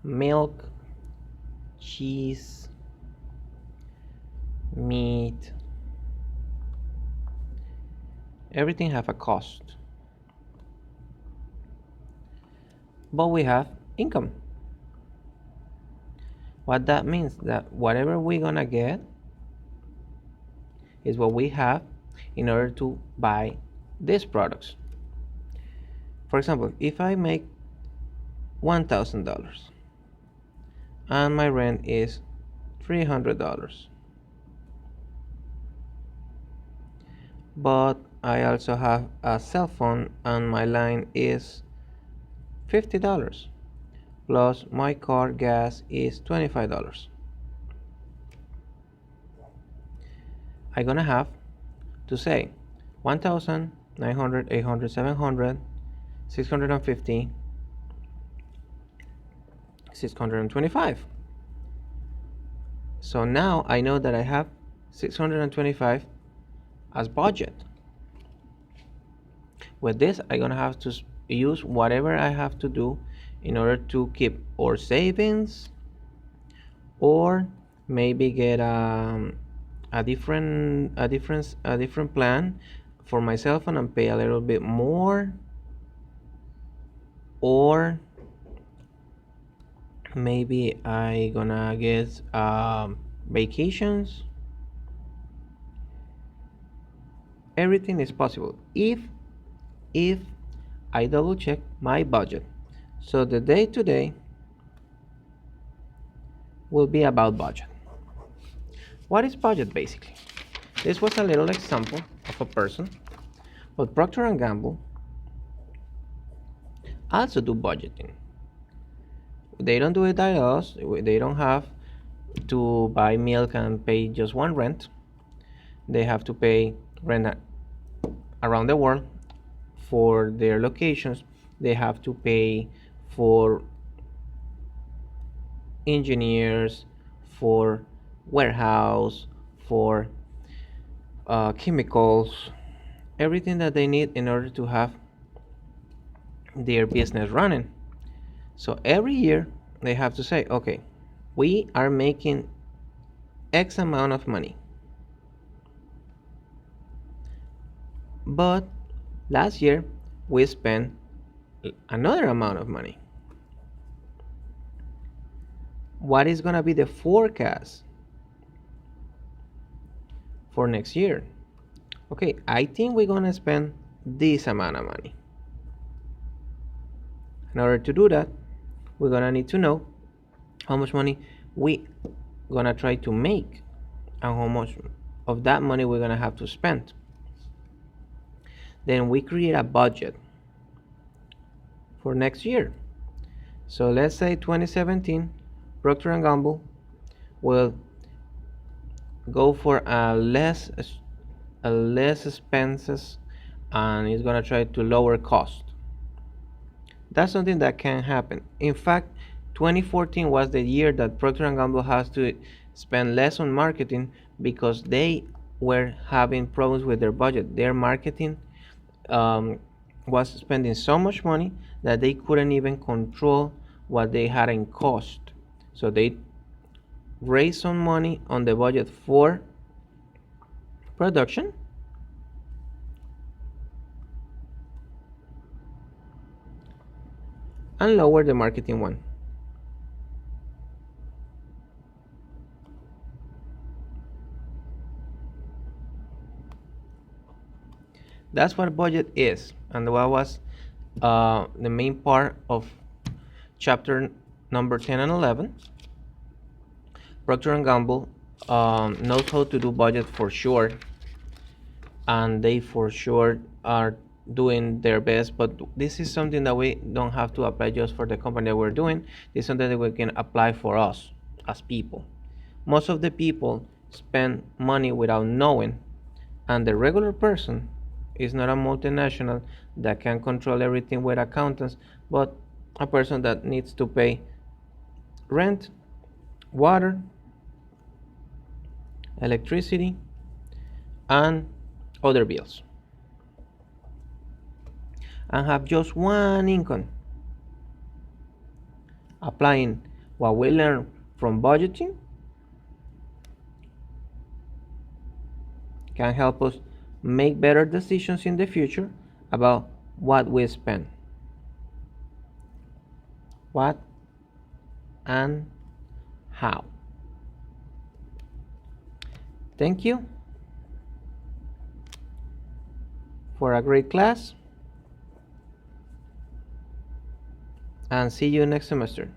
milk, cheese, meat, everything have a cost. But we have income. What that means that whatever we're gonna get is what we have in order to buy these products. For example, if I make $1,000 and my rent is $300, but I also have a cell phone and my line is $50, plus my car gas is $25. I'm gonna have to say 1,000, 900, 800, 700, 650, 625. So now I know that I have 625 as budget. With this, I'm gonna have to use whatever I have to do in order to keep our savings, or maybe get a different plan for myself and pay a little bit more, or maybe I gonna get vacations. Everything is possible if I double check my budget. So the day today will be about budget. What is budget basically? This was a little example of a person, but Procter & Gamble also do budgeting. They don't do it like us. They don't have to buy milk and pay just one rent. They have to pay rent around the world for their locations. They have to pay for engineers, for warehouse, for chemicals, everything that they need in order to have their business running. So every year they have to say, okay, we are making X amount of money, but last year we spent another amount of money. What is gonna be the forecast for next year? Okay, I think we're gonna spend this amount of money. In order to do that, we're gonna need to know how much money we gonna try to make and how much of that money we're gonna have to spend. Then we create a budget for next year. So let's say 2017, Procter & Gamble will go for a less expenses, and it's gonna try to lower cost. That's something that can happen. In fact, 2014 was the year that Procter & Gamble has to spend less on marketing because they were having problems with their budget. Their marketing was spending so much money that they couldn't even control what they had in cost. So they raised some money on the budget for production, and lower the marketing one. That's what budget is, and what was the main part of chapter number 10 and 11. Procter & Gamble knows how to do budget for sure, and they for sure are doing their best, but this is something that we don't have to apply just for the company that we're doing. This is something that we can apply for us as people. Most of the people spend money without knowing, and the regular person is not a multinational that can control everything with accountants, but a person that needs to pay rent, water, electricity, and other bills, and have just one income, applying What we learn from budgeting can help us make better decisions in the future about what we spend. What and how. Thank you for a great class and see you next semester.